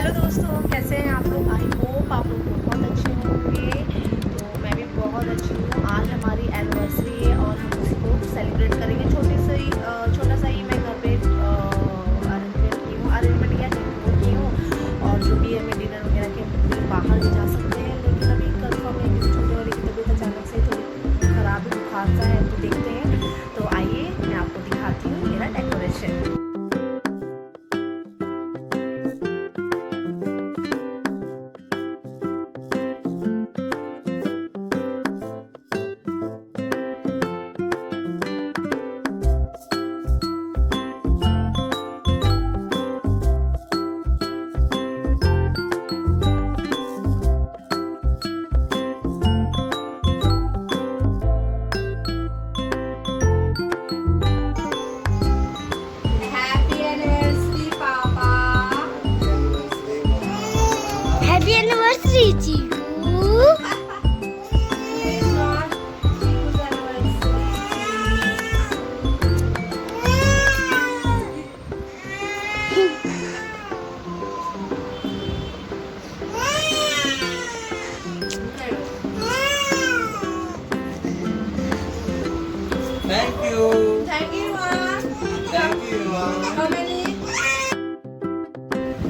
Hello दोस्तों, कैसे हैं आप लोग? आई होप आप लोग बहुत अच्छे होंगे। तो मैं भी बहुत अच्छी हूँ। आज हमारी एनिवर्सरी है और हम उसी को सेलिब्रेट करेंगे। छोटा सा ही मैं घर पे अरेंजमेंट की हूँ। और जो भी है मैं डिनर वगैरह के बाहर भी जा सकते हैं, लेकिन अभी कन्फर्म है कि छोटे वाले की तबीयत अचानक से थोड़ी ख़राब है, बुखार सा है, तो देखते हैं। तो आइए मैं आपको दिखाती हूँ मेरा decoration. Happy anniversary, Chiku. Thank you. Thank you, Thank you. How many?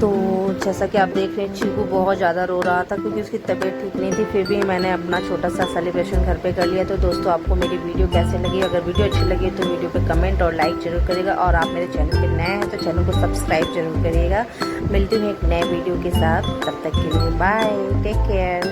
तो जैसा कि आप देख रहे हैं, चीकू बहुत ज़्यादा रो रहा था क्योंकि उसकी तबीयत ठीक नहीं थी। फिर भी मैंने अपना छोटा सा सेलिब्रेशन घर पे कर लिया। तो दोस्तों, आपको मेरी वीडियो कैसे लगी? अगर वीडियो अच्छी लगी तो वीडियो पे कमेंट और लाइक जरूर करिएगा। और आप मेरे चैनल पे नए हैं तो चैनल को सब्सक्राइब जरूर करिएगा। मिलती हूँ एक नए वीडियो के साथ। तब तक के लिए बाय, टेक केयर।